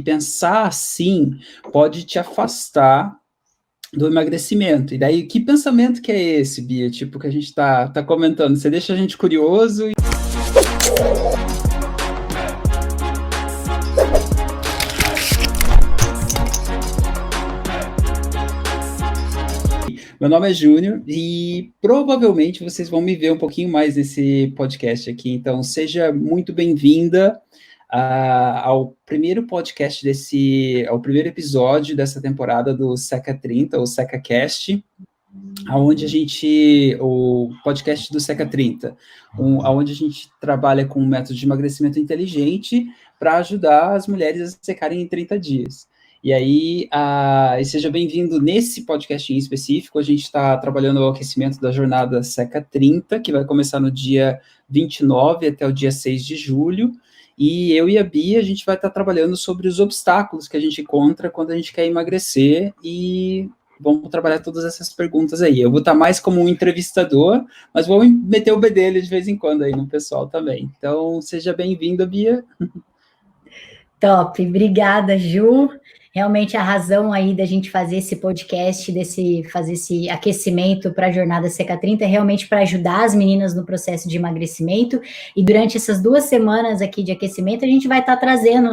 pensar assim pode te afastar do emagrecimento. E daí, que pensamento que é esse, Bia? Tipo, que a gente tá comentando. Você deixa a gente curioso. Meu nome é Júnior e provavelmente vocês vão me ver um pouquinho mais nesse podcast aqui. Então, seja muito bem-vinda ao primeiro podcast ao primeiro episódio dessa temporada do Seca 30, ou SecaCast, o podcast do Seca 30, onde a gente trabalha com um método de emagrecimento inteligente para ajudar as mulheres a secarem em 30 dias. E aí, seja bem-vindo nesse podcast em específico. A gente está trabalhando o aquecimento da jornada Seca 30, que vai começar no dia 29 até o dia 6 de julho. E eu e a Bia, a gente vai estar trabalhando sobre os obstáculos que a gente encontra quando a gente quer emagrecer e vamos trabalhar todas essas perguntas aí. Eu vou estar mais como um entrevistador, mas vou meter o bedelho de vez em quando aí no pessoal também. Então, seja bem-vinda, Bia. Top, obrigada, Ju. Realmente a razão aí da gente fazer esse podcast, fazer esse aquecimento para a Jornada Seca 30 é realmente para ajudar as meninas no processo de emagrecimento. E durante essas 2 semanas aqui de aquecimento, a gente vai estar trazendo,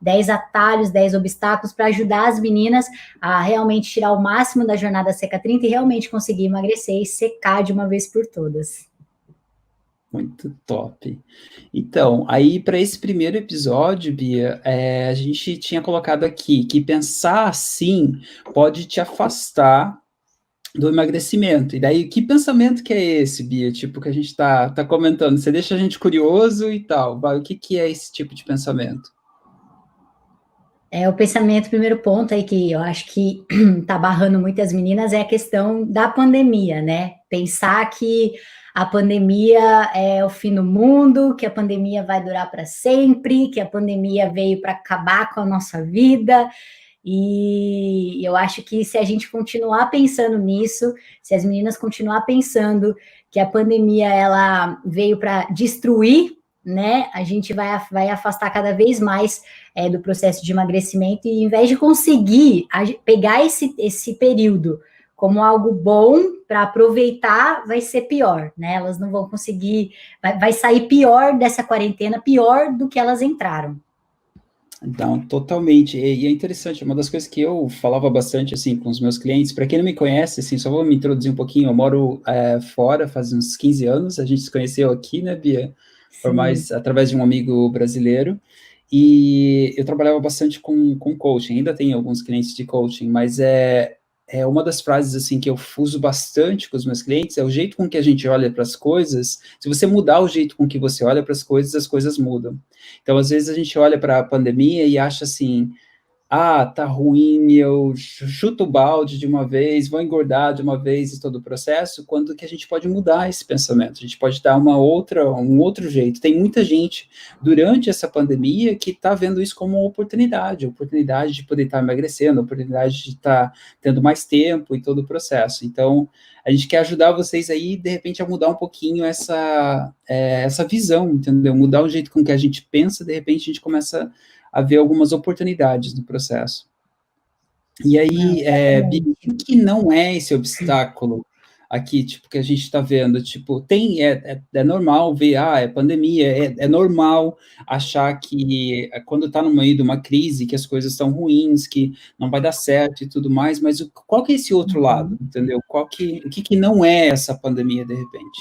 10 atalhos, 10 obstáculos para ajudar as meninas a realmente tirar o máximo da Jornada Seca 30 e realmente conseguir emagrecer e secar de uma vez por todas. Muito top. Então, aí para esse primeiro episódio, Bia, a gente tinha colocado aqui que pensar assim pode te afastar do emagrecimento. E daí, que pensamento que é esse, Bia? Tipo, que a gente tá comentando. Você deixa a gente curioso e tal. O que é esse tipo de pensamento? O pensamento, primeiro ponto aí que eu acho que tá barrando muitas meninas é a questão da pandemia, né? Pensar que a pandemia é o fim do mundo, que a pandemia vai durar para sempre, que a pandemia veio para acabar com a nossa vida. E eu acho que se a gente continuar pensando nisso, se as meninas continuar pensando que a pandemia ela veio para destruir, né, a gente vai afastar cada vez mais do processo de emagrecimento e, em vez de conseguir pegar esse período como algo bom para aproveitar, vai ser pior, né? Elas não vão conseguir, vai sair pior dessa quarentena, pior do que elas entraram. Então, totalmente. E é interessante, uma das coisas que eu falava bastante, assim, com os meus clientes, para quem não me conhece, assim, só vou me introduzir um pouquinho, eu moro fora faz uns 15 anos, a gente se conheceu aqui, né, Bia? Por mais através de um amigo brasileiro, e eu trabalhava bastante com coaching, ainda tenho alguns clientes de coaching, mas é uma das frases, assim, que eu uso bastante com os meus clientes, é o jeito com que a gente olha para as coisas. Se você mudar o jeito com que você olha para as coisas mudam. Então, às vezes, a gente olha para a pandemia e acha assim, tá ruim, eu chuto o balde de uma vez, vou engordar de uma vez e todo o processo, quando que a gente pode mudar esse pensamento, a gente pode dar um outro jeito. Tem muita gente, durante essa pandemia, que está vendo isso como uma oportunidade de poder estar emagrecendo, oportunidade de estar tendo mais tempo e todo o processo. Então, a gente quer ajudar vocês aí, de repente, a mudar um pouquinho essa visão, entendeu? Mudar o jeito com que a gente pensa, de repente, a gente começa a ver algumas oportunidades no processo. E aí, o que não é esse obstáculo aqui, tipo, que a gente está vendo? Tipo, é normal ver, é pandemia, é normal achar que quando está no meio de uma crise, que as coisas estão ruins, que não vai dar certo e tudo mais, mas qual que é esse outro lado, entendeu? O que não é essa pandemia, de repente?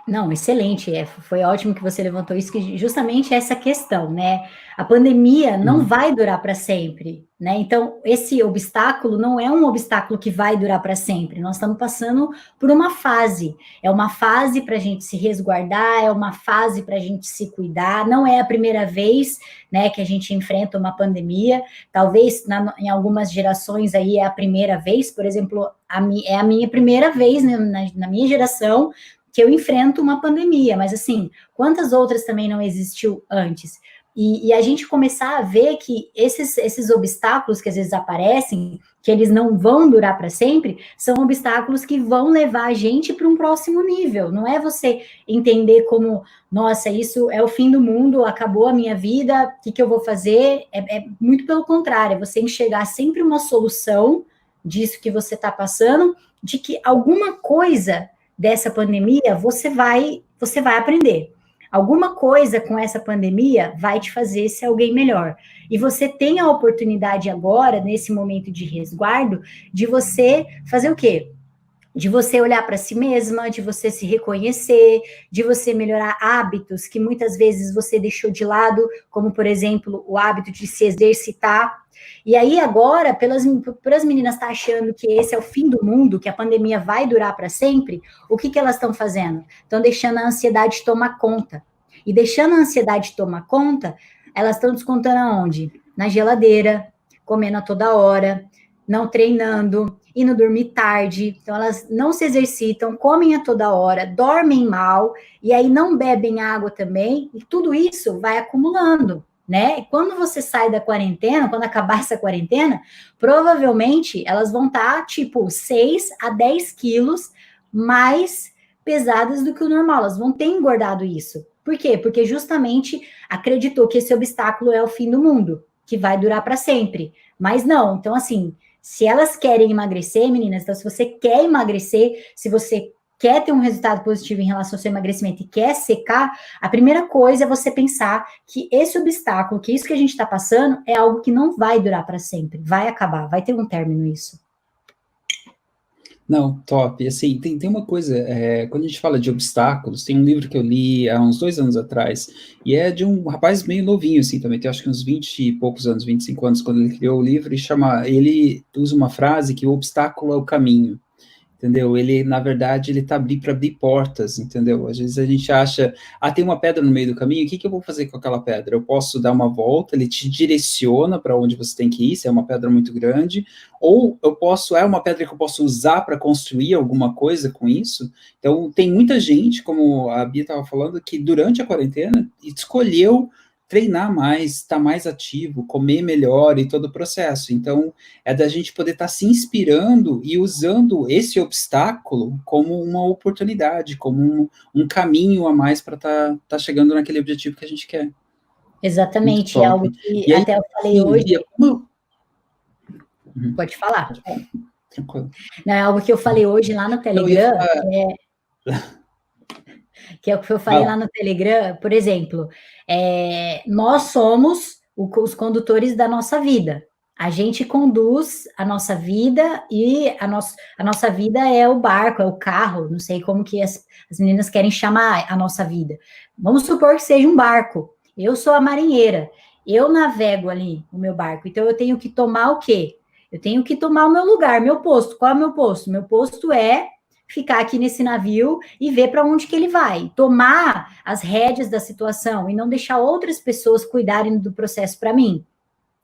Não, excelente, foi ótimo que você levantou isso, que justamente essa questão, né? A pandemia não vai durar para sempre, né? Então, esse obstáculo não é um obstáculo que vai durar para sempre, nós estamos passando por uma fase, é uma fase para a gente se resguardar, é uma fase para a gente se cuidar, não é a primeira vez, né, que a gente enfrenta uma pandemia, talvez em algumas gerações aí é a primeira vez, por exemplo, é a minha primeira vez, né, na minha geração, que eu enfrento uma pandemia, mas assim, quantas outras também não existiu antes? E a gente começar a ver que esses obstáculos que às vezes aparecem, que eles não vão durar para sempre, são obstáculos que vão levar a gente para um próximo nível. Não é você entender como, nossa, isso é o fim do mundo, acabou a minha vida, o que eu vou fazer? É muito pelo contrário, é você enxergar sempre uma solução disso que você está passando, de que alguma coisa dessa pandemia você vai aprender. Alguma coisa com essa pandemia vai te fazer ser alguém melhor. E você tem a oportunidade agora, nesse momento de resguardo, de você fazer o quê? De você olhar para si mesma, de você se reconhecer, de você melhorar hábitos que muitas vezes você deixou de lado, como, por exemplo, o hábito de se exercitar. E aí agora, pelas meninas estar achando que esse é o fim do mundo, que a pandemia vai durar para sempre, o que elas estão fazendo? Estão deixando a ansiedade tomar conta. E deixando a ansiedade tomar conta, elas estão descontando aonde? Na geladeira, comendo a toda hora, não treinando, indo dormir tarde, então elas não se exercitam, comem a toda hora, dormem mal, e aí não bebem água também, e tudo isso vai acumulando, né? E quando você sai da quarentena, quando acabar essa quarentena, provavelmente elas vão estar, tipo, 6 a 10 quilos mais pesadas do que o normal, elas vão ter engordado isso. Por quê? Porque justamente acreditou que esse obstáculo é o fim do mundo, que vai durar para sempre. Mas não, então assim, se elas querem emagrecer, meninas, então se você quer emagrecer, se você quer ter um resultado positivo em relação ao seu emagrecimento e quer secar, a primeira coisa é você pensar que esse obstáculo, que isso que a gente está passando, é algo que não vai durar para sempre, vai acabar, vai ter um término isso. Não, top. Assim, tem uma coisa, quando a gente fala de obstáculos, tem um livro que eu li há uns 2 anos atrás, e é de um rapaz meio novinho, assim, também, tem acho que uns 20 e poucos anos, 25 anos, quando ele criou o livro, ele usa uma frase que o obstáculo é o caminho. Entendeu? Ele, na verdade, ele está ali para abrir portas, entendeu? Às vezes a gente acha, tem uma pedra no meio do caminho, o que eu vou fazer com aquela pedra? Eu posso dar uma volta, ele te direciona para onde você tem que ir, se é uma pedra muito grande, ou é uma pedra que eu posso usar para construir alguma coisa com isso? Então, tem muita gente, como a Bia estava falando, que durante a quarentena escolheu treinar mais, estar mais ativo, comer melhor e todo o processo. Então, é da gente poder estar se inspirando e usando esse obstáculo como uma oportunidade, como um caminho a mais para estar chegando naquele objetivo que a gente quer. Exatamente, é algo que aí, até eu falei hoje. Uhum. Pode falar. Tranquilo. Não, é algo que eu falei hoje lá no Telegram, que é o que eu falei lá no Telegram, por exemplo, nós somos os condutores da nossa vida. A gente conduz a nossa vida e a nossa vida é o barco, é o carro, não sei como que as meninas querem chamar a nossa vida. Vamos supor que seja um barco. Eu sou a marinheira, eu navego ali o meu barco, então eu tenho que tomar o quê? Eu tenho que tomar o meu lugar, meu posto. Qual é o meu posto? Meu posto é ficar aqui nesse navio e ver para onde que ele vai, tomar as rédeas da situação e não deixar outras pessoas cuidarem do processo para mim.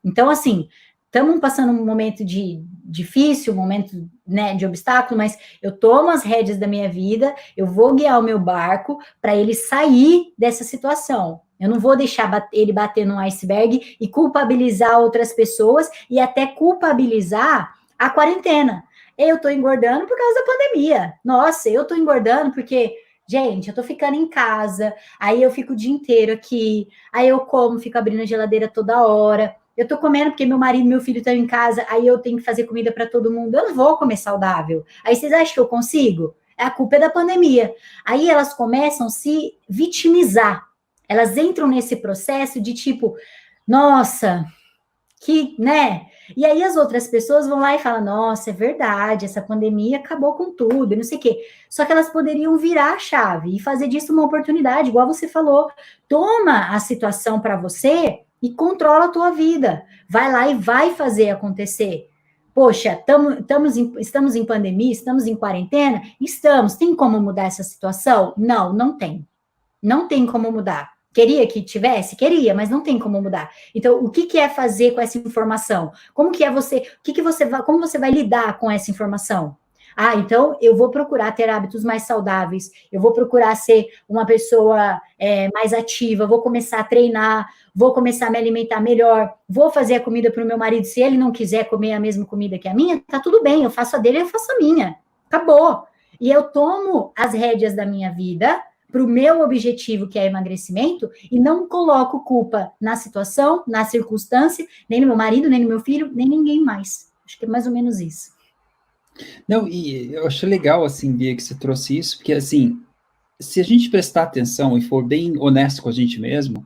Então, assim, estamos passando um momento difícil, um momento, né, de obstáculo, mas eu tomo as rédeas da minha vida, eu vou guiar o meu barco para ele sair dessa situação. Eu não vou deixar ele bater num iceberg e culpabilizar outras pessoas e até culpabilizar a quarentena. Eu tô engordando por causa da pandemia. Nossa, eu tô engordando porque, gente, eu tô ficando em casa, aí eu fico o dia inteiro aqui, aí eu como, fico abrindo a geladeira toda hora. Eu tô comendo porque meu marido e meu filho estão em casa, aí eu tenho que fazer comida para todo mundo. Eu não vou comer saudável. Aí vocês acham que eu consigo? A culpa é da pandemia. Aí elas começam a se vitimizar. Elas entram nesse processo de tipo, nossa, que, né? E aí as outras pessoas vão lá e falam, nossa, é verdade, essa pandemia acabou com tudo, e não sei o quê. Só que elas poderiam virar a chave e fazer disso uma oportunidade, igual você falou. Toma a situação para você e controla a tua vida. Vai lá e vai fazer acontecer. Poxa, estamos em pandemia, estamos em quarentena? Estamos. Tem como mudar essa situação? Não, não tem. Não tem como mudar. Queria que tivesse? Queria, mas não tem como mudar. Então, o que é fazer com essa informação? Como que é você, como você vai lidar com essa informação? Então eu vou procurar ter hábitos mais saudáveis, eu vou procurar ser uma pessoa mais ativa, vou começar a treinar, vou começar a me alimentar melhor, vou fazer a comida para o meu marido, se ele não quiser comer a mesma comida que a minha, tá tudo bem, eu faço a dele, eu faço a minha, acabou. E eu tomo as rédeas da minha vida para o meu objetivo, que é emagrecimento, e não coloco culpa na situação, na circunstância, nem no meu marido, nem no meu filho, nem ninguém mais. Acho que é mais ou menos isso. Não, e eu acho legal, assim, Bia, que você trouxe isso, porque, assim, se a gente prestar atenção e for bem honesto com a gente mesmo,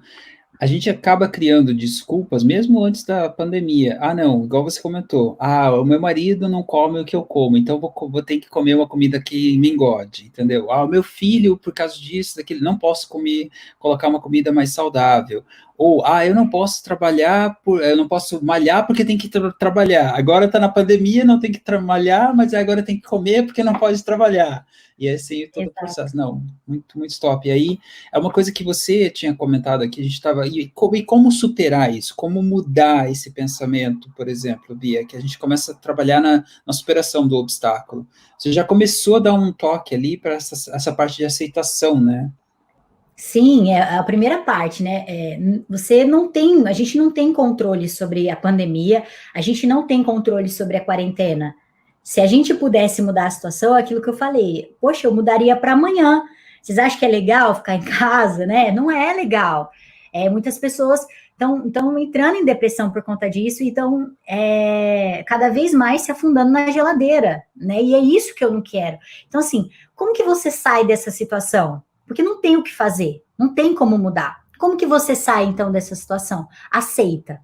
a gente acaba criando desculpas, mesmo antes da pandemia. Ah, não, igual você comentou. Ah, o meu marido não come o que eu como, então vou ter que comer uma comida que me engorde, entendeu? Ah, o meu filho, por causa disso, daquilo, não posso comer, colocar uma comida mais saudável. Ou, eu não posso trabalhar, eu não posso malhar porque tem que trabalhar. Agora está na pandemia, não tem que malhar, mas agora tem que comer porque não pode trabalhar. E assim, todo o Exato. processo. Não, muito, muito top. E aí, é uma coisa que você tinha comentado aqui, a gente estava. E como superar isso? Como mudar esse pensamento, por exemplo, Bia, que a gente começa a trabalhar na superação do obstáculo. Você já começou a dar um toque ali para essa parte de aceitação, né? Sim, é a primeira parte, né? Você não tem, a gente não tem controle sobre a pandemia, a gente não tem controle sobre a quarentena. Se a gente pudesse mudar a situação, é aquilo que eu falei, poxa, eu mudaria para amanhã. Vocês acham que é legal ficar em casa, né? Não é legal. Muitas pessoas estão entrando em depressão por conta disso e estão cada vez mais se afundando na geladeira, né? E é isso que eu não quero. Então, assim, como que você sai dessa situação? Porque não tem o que fazer, não tem como mudar. Como que você sai, então, dessa situação? Aceita.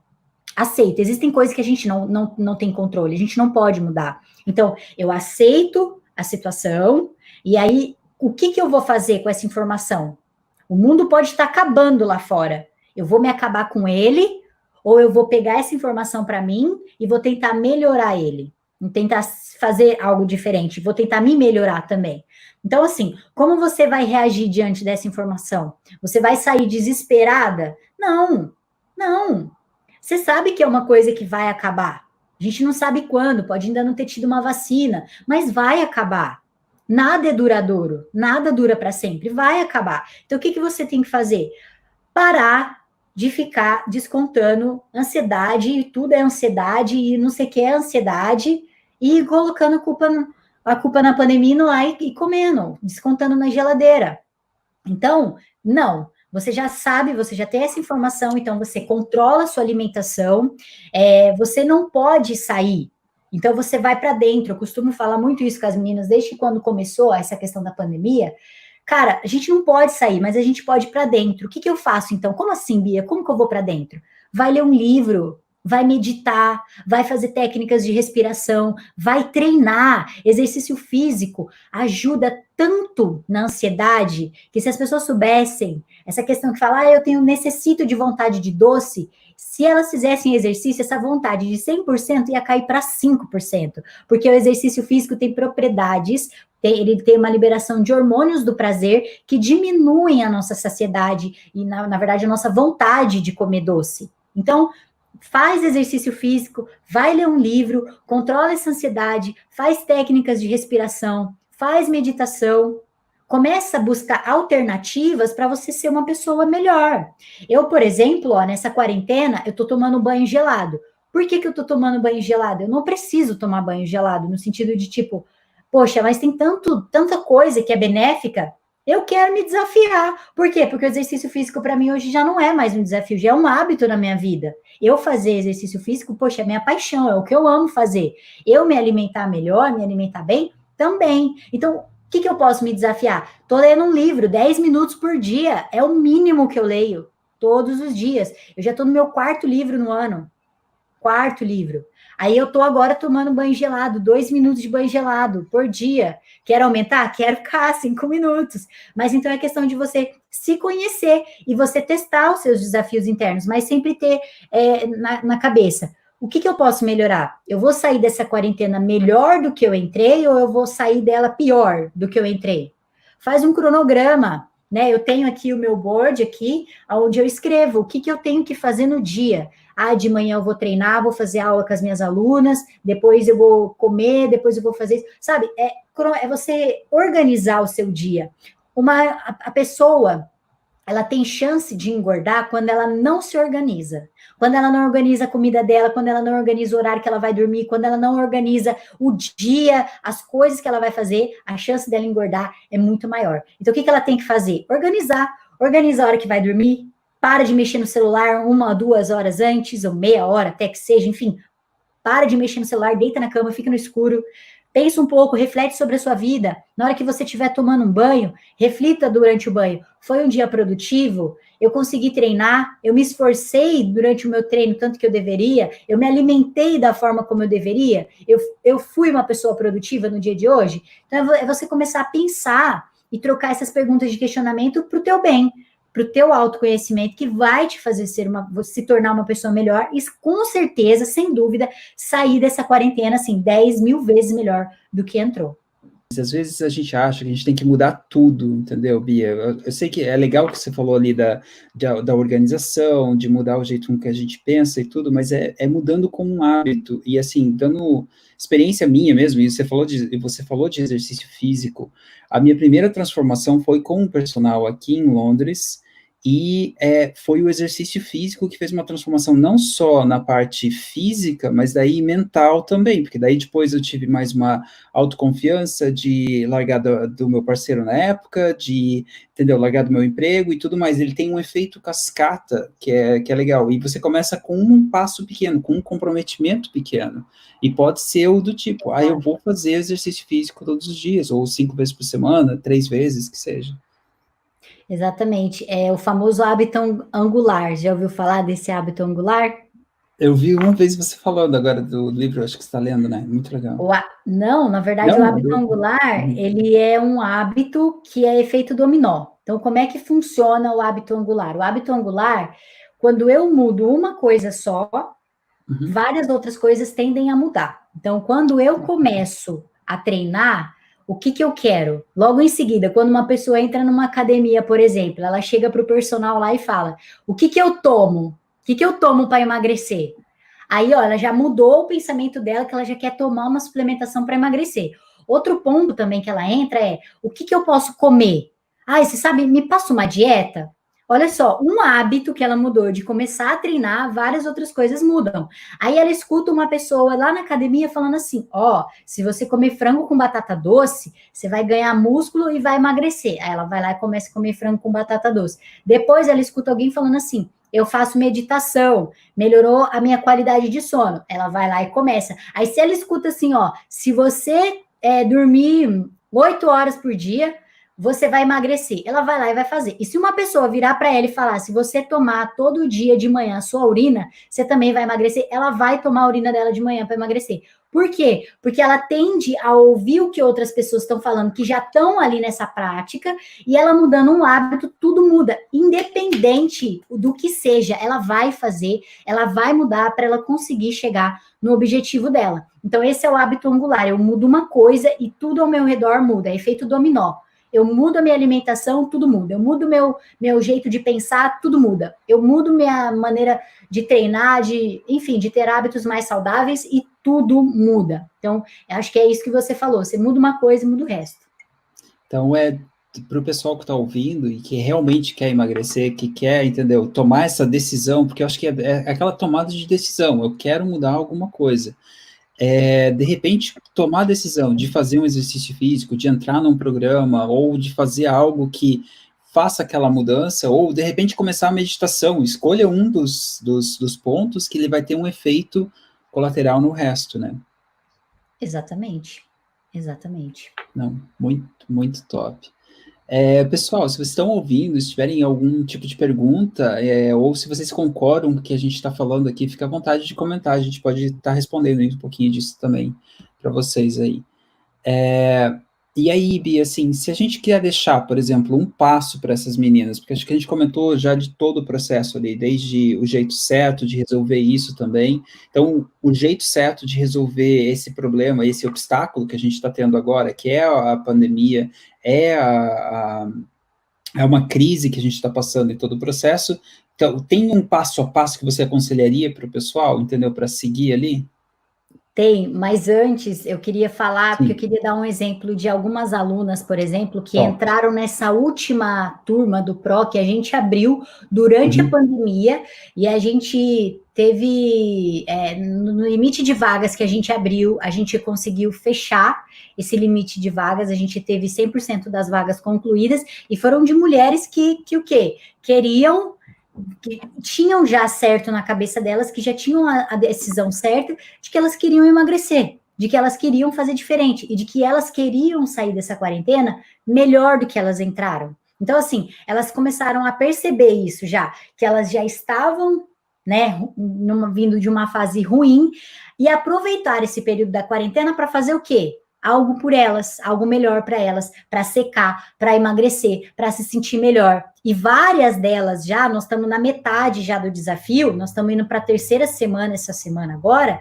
Aceita. Existem coisas que a gente não tem controle, a gente não pode mudar. Então, eu aceito a situação, e aí, o que eu vou fazer com essa informação? O mundo pode estar acabando lá fora. Eu vou me acabar com ele, ou eu vou pegar essa informação para mim e vou tentar melhorar ele. Tentar fazer algo diferente, vou tentar me melhorar também. Então, assim, como você vai reagir diante dessa informação? Você vai sair desesperada? Não, não. Você sabe que é uma coisa que vai acabar. A gente não sabe quando, pode ainda não ter tido uma vacina, mas vai acabar. Nada é duradouro, nada dura para sempre, vai acabar. Então, o que você tem que fazer? Parar de ficar descontando ansiedade, e tudo é ansiedade, e não sei o que é ansiedade, e colocando a culpa na pandemia, indo lá e comendo, descontando na geladeira. Então, não. Você já sabe, você já tem essa informação, então você controla a sua alimentação, você não pode sair. Então, você vai para dentro. Eu costumo falar muito isso com as meninas, desde quando começou essa questão da pandemia. Cara, a gente não pode sair, mas a gente pode ir para dentro. O que eu faço, então? Como assim, Bia? Como que eu vou para dentro? Vai ler um livro, vai meditar, vai fazer técnicas de respiração, vai treinar, exercício físico, ajuda tanto na ansiedade, que se as pessoas soubessem, essa questão que fala, eu necessito de vontade de doce, se elas fizessem exercício, essa vontade de 100% ia cair para 5%, porque o exercício físico tem propriedades, ele tem uma liberação de hormônios do prazer que diminuem a nossa saciedade e, na verdade, a nossa vontade de comer doce. Então, faz exercício físico, vai ler um livro, controla essa ansiedade, faz técnicas de respiração, faz meditação, começa a buscar alternativas para você ser uma pessoa melhor. Eu, por exemplo, nessa quarentena, eu tô tomando banho gelado. Por que eu tô tomando banho gelado? Eu não preciso tomar banho gelado, no sentido de tipo, poxa, mas tem tanta coisa que é benéfica, eu quero me desafiar. Por quê? Porque o exercício físico para mim hoje já não é mais um desafio, já é um hábito na minha vida. Eu fazer exercício físico, poxa, é minha paixão, é o que eu amo fazer. Eu me alimentar melhor, me alimentar bem, também. Então, o que eu posso me desafiar? Tô lendo um livro, 10 minutos por dia, é o mínimo que eu leio, todos os dias. Eu já tô no meu quarto livro no ano. Quarto livro. Aí eu tô agora tomando banho gelado, 2 minutos de banho gelado por dia. Quero aumentar? Quero ficar 5 minutos. Mas então é questão de você se conhecer e você testar os seus desafios internos, mas sempre ter na cabeça. O que eu posso melhorar? Eu vou sair dessa quarentena melhor do que eu entrei ou eu vou sair dela pior do que eu entrei? Faz um cronograma. né? Eu tenho aqui o meu board aqui, onde eu escrevo o que, que eu tenho que fazer no dia. Ah, de manhã eu vou treinar, vou fazer aula com as minhas alunas, depois eu vou comer, depois eu vou fazer isso. Sabe, é você organizar o seu dia. A pessoa, ela tem chance de engordar quando ela não se organiza. Quando ela não organiza a comida dela, quando ela não organiza o horário que ela vai dormir, quando ela não organiza o dia, as coisas que ela vai fazer, a chance dela engordar é muito maior. Então, o que ela tem que fazer? Organizar. Organiza a hora que vai dormir, para de mexer no celular 1 ou 2 horas antes, ou meia hora, até que seja, enfim, para de mexer no celular, deita na cama, fica no escuro, pensa um pouco, reflete sobre a sua vida. Na hora que você estiver tomando um banho, reflita durante o banho. Foi um dia produtivo? Eu consegui treinar? Eu me esforcei durante o meu treino tanto que eu deveria? Eu me alimentei da forma como eu deveria? Eu fui uma pessoa produtiva no dia de hoje? Então, é você começar a pensar e trocar essas perguntas de questionamento para o teu bem, para o teu autoconhecimento, que vai te fazer se tornar uma pessoa melhor e, com certeza, sem dúvida, sair dessa quarentena, assim, 10 mil vezes melhor do que entrou. Às vezes a gente acha que a gente tem que mudar tudo, entendeu, Bia? Eu sei que é legal que você falou ali da organização, de mudar o jeito com que a gente pensa e tudo, mas é mudando como um hábito. E assim, dando experiência minha mesmo, e você falou de exercício físico. A minha primeira transformação foi com um personal aqui em Londres, e foi o exercício físico que fez uma transformação não só na parte física, mas daí mental também, porque daí depois eu tive mais uma autoconfiança de largar do meu parceiro na época, de, entendeu, largar do meu emprego e tudo mais. Ele tem um efeito cascata que é legal, e você começa com um passo pequeno, com um comprometimento pequeno, e pode ser o do tipo, eu vou fazer exercício físico todos os dias, ou 5 vezes por semana, 3 vezes, que seja. Exatamente. É o famoso hábito angular. Já ouviu falar desse hábito angular? Eu vi uma vez você falando agora do livro, acho que você está lendo, né? Muito legal. Não, na verdade, o Não, hábito angular, ele é um hábito que é efeito dominó. Então, como é que funciona o hábito angular? O hábito angular, quando eu mudo uma coisa só, várias outras coisas tendem a mudar. Então, quando eu começo a treinar, o que que eu quero? Logo em seguida, quando uma pessoa entra numa academia, por exemplo, ela chega para o personal lá e fala: o que que eu tomo? O que que eu tomo para emagrecer? Aí, ó, ela já mudou o pensamento dela, que ela já quer tomar uma suplementação para emagrecer. Outro ponto também que ela entra é: o que que eu posso comer? Ah, você sabe, me passa uma dieta? Olha só, um hábito que ela mudou de começar a treinar, várias outras coisas mudam. Aí ela escuta uma pessoa lá na academia falando assim: ó, se você comer frango com batata doce, você vai ganhar músculo e vai emagrecer. Aí ela vai lá e começa a comer frango com batata doce. Depois ela escuta alguém falando assim: eu faço meditação, melhorou a minha qualidade de sono. Ela vai lá e começa. Aí se ela escuta assim, ó, se você dormir 8 horas por dia, você vai emagrecer. Ela vai lá e vai fazer. E se uma pessoa virar para ela e falar: se você tomar todo dia de manhã a sua urina, você também vai emagrecer, ela vai tomar a urina dela de manhã para emagrecer. Por quê? Porque ela tende a ouvir o que outras pessoas estão falando, que já estão ali nessa prática, e ela mudando um hábito, tudo muda. Independente do que seja, ela vai fazer, ela vai mudar para ela conseguir chegar no objetivo dela. Então, esse é o hábito angular. Eu mudo uma coisa e tudo ao meu redor muda. É efeito dominó. Eu mudo a minha alimentação, tudo muda. Eu mudo meu jeito de pensar, tudo muda. Eu mudo minha maneira de treinar, enfim, de ter hábitos mais saudáveis e tudo muda. Então, acho que é isso que você falou. Você muda uma coisa e muda o resto. Então, para o pessoal que está ouvindo e que realmente quer emagrecer, que quer, entendeu, tomar essa decisão, porque eu acho que é aquela tomada de decisão, eu quero mudar alguma coisa. De repente, tomar a decisão de fazer um exercício físico, de entrar num programa, ou de fazer algo que faça aquela mudança, ou de repente começar a meditação, escolha um dos pontos que ele vai ter um efeito colateral no resto, né? Exatamente, exatamente. Não, muito, muito top. Pessoal, se vocês estão ouvindo, se tiverem algum tipo de pergunta, ou se vocês concordam com o que a gente está falando aqui, fica à vontade de comentar, a gente pode estar respondendo um pouquinho disso também para vocês aí. E aí, Bia, assim, se a gente quer deixar, por exemplo, um passo para essas meninas, porque acho que a gente comentou já de todo o processo ali, desde o jeito certo de resolver isso também. Então, o jeito certo de resolver esse problema, esse obstáculo que a gente está tendo agora, que é a pandemia, é é uma crise que a gente está passando em todo o processo. Então, tem um passo a passo que você aconselharia para o pessoal, entendeu? Para seguir ali? Tem, mas antes eu queria falar, porque eu Sim, queria dar um exemplo de algumas alunas, por exemplo, que top. entraram nessa última turma do PRO que a gente abriu durante a Uhum. pandemia, e a gente teve, no limite de vagas que a gente abriu, a gente conseguiu fechar esse limite de vagas, a gente teve 100% das vagas concluídas, e foram de mulheres que o quê? Queriam, que tinham já certo na cabeça delas, que já tinham a decisão certa de que elas queriam emagrecer, de que elas queriam fazer diferente e de que elas queriam sair dessa quarentena melhor do que elas entraram. Então, assim, elas começaram a perceber isso já, que elas já estavam, né, vindo de uma fase ruim e aproveitar esse período da quarentena para fazer o quê? Algo por elas, algo melhor para elas, para secar, para emagrecer, para se sentir melhor. E várias delas já, nós estamos na metade já do desafio, nós estamos indo para a terceira semana, essa semana agora,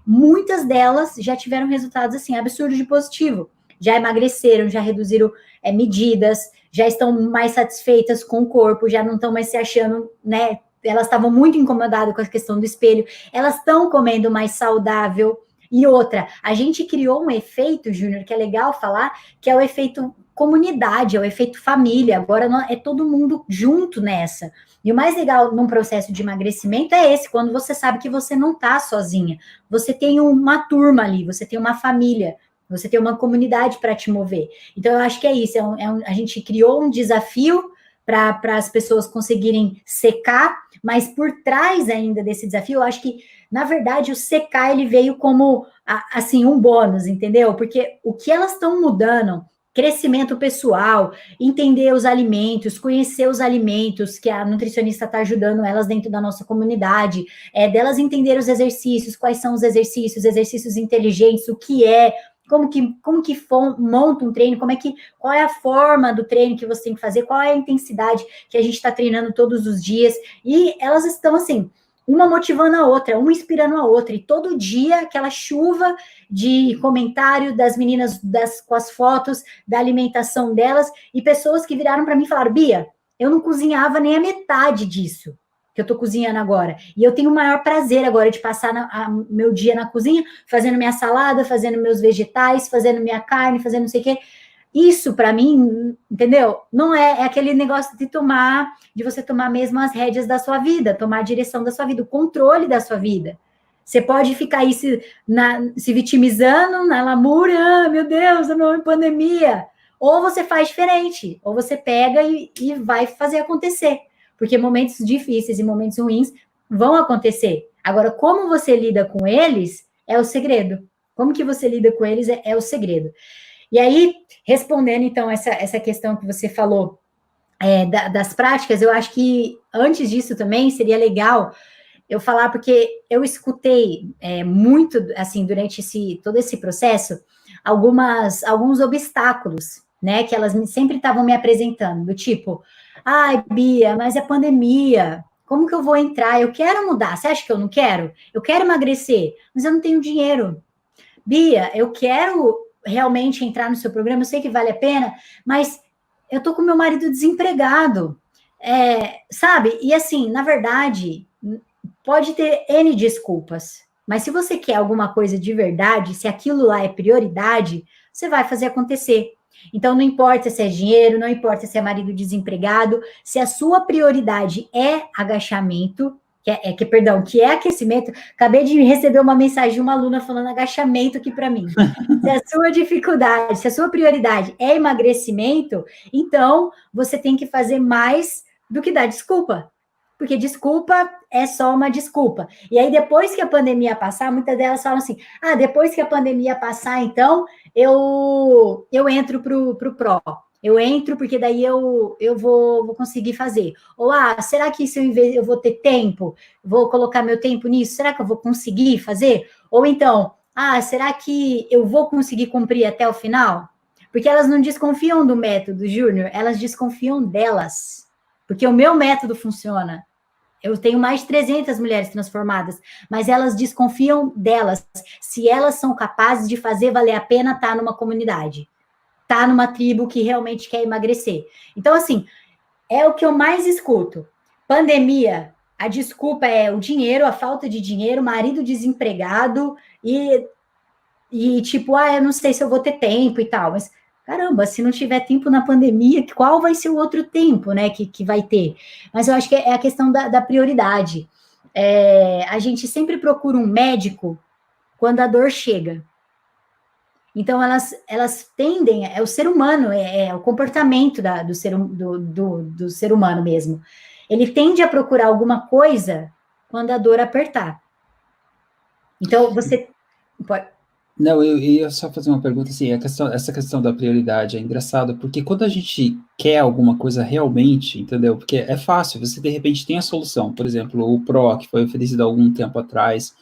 muitas delas já tiveram resultados assim, absurdos de positivo. Já emagreceram, já reduziram medidas, já estão mais satisfeitas com o corpo, já não estão mais se achando, né? Elas estavam muito incomodadas com a questão do espelho, elas estão comendo mais saudável. E outra, a gente criou um efeito, Júnior, que é legal falar, que é o efeito comunidade, é o efeito família. Agora é todo mundo junto nessa. E o mais legal num processo de emagrecimento é esse, quando você sabe que você não está sozinha. Você tem uma turma ali, você tem uma família, você tem uma comunidade para te mover. Então, eu acho que é isso. A gente criou um desafio para as pessoas conseguirem secar, mas por trás ainda desse desafio, eu acho que na verdade, o secar ele veio como assim um bônus, entendeu? Porque o que elas estão mudando, crescimento pessoal, entender os alimentos, conhecer os alimentos que a nutricionista está ajudando elas dentro da nossa comunidade, delas entender os exercícios, quais são os exercícios inteligentes, o que é, monta um treino, qual é a forma do treino que você tem que fazer, qual é a intensidade que a gente está treinando todos os dias, e elas estão assim, uma motivando a outra, uma inspirando a outra, e todo dia aquela chuva de comentário das meninas com as fotos da alimentação delas, e pessoas que viraram para mim e falaram, Bia, eu não cozinhava nem a metade disso que eu estou cozinhando agora, e eu tenho o maior prazer agora de passar meu dia na cozinha, fazendo minha salada, fazendo meus vegetais, fazendo minha carne, fazendo não sei o quê. Isso, para mim, entendeu? Não é aquele negócio de você tomar mesmo as rédeas da sua vida, tomar a direção da sua vida, o controle da sua vida. Você pode ficar aí se vitimizando na lamúria, meu Deus, a minha pandemia. Ou você faz diferente, ou você pega e vai fazer acontecer. Porque momentos difíceis e momentos ruins vão acontecer. Agora, como você lida com eles é o segredo. Como que você lida com eles é o segredo. E aí, respondendo, então, essa questão que você falou das práticas, eu acho que antes disso também seria legal eu falar, porque eu escutei muito, assim, durante todo esse processo, alguns obstáculos, né, que elas sempre estavam me apresentando, do tipo, ai, Bia, mas é pandemia, como que eu vou entrar? Eu quero mudar, você acha que eu não quero? Eu quero emagrecer, mas eu não tenho dinheiro. Bia, eu quero realmente entrar no seu programa, eu sei que vale a pena, mas eu tô com meu marido desempregado, sabe? E assim, na verdade, pode ter N desculpas, mas se você quer alguma coisa de verdade, se aquilo lá é prioridade, você vai fazer acontecer. Então, não importa se é dinheiro, não importa se é marido desempregado, se a sua prioridade é agachamento, que é aquecimento. Acabei de receber uma mensagem de uma aluna falando agachamento aqui para mim. Se a sua dificuldade, se a sua prioridade é emagrecimento, então você tem que fazer mais do que dar desculpa. Porque desculpa é só uma desculpa. E aí, depois que a pandemia passar, muitas delas falam assim: ah, depois que a pandemia passar, então eu entro pro PRO. Eu entro porque daí eu vou conseguir fazer. Ou, será que se eu vou ter tempo? Vou colocar meu tempo nisso? Será que eu vou conseguir fazer? Ou então, será que eu vou conseguir cumprir até o final? Porque elas não desconfiam do método, Júnior, elas desconfiam delas. Porque o meu método funciona. Eu tenho mais de 300 mulheres transformadas, mas elas desconfiam delas, se elas são capazes de fazer valer a pena estar numa comunidade, estar numa tribo que realmente quer emagrecer. Então, assim, É o que eu mais escuto. Pandemia, a desculpa é o dinheiro, a falta de dinheiro, marido desempregado e tipo, eu não sei se eu vou ter tempo e tal, mas caramba, se não tiver tempo na pandemia, qual vai ser o outro tempo, né, que vai ter? Mas eu acho que é a questão da prioridade. A gente sempre procura um médico quando a dor chega. Então, elas tendem, é o ser humano, é o comportamento do ser humano mesmo. Ele tende a procurar alguma coisa quando a dor apertar. Então, você pode. Não, eu ia só fazer uma pergunta assim, essa questão da prioridade é engraçado, porque quando a gente quer alguma coisa realmente, entendeu? Porque é fácil, você de repente tem a solução, por exemplo, o PRO, que foi oferecido há algum tempo atrás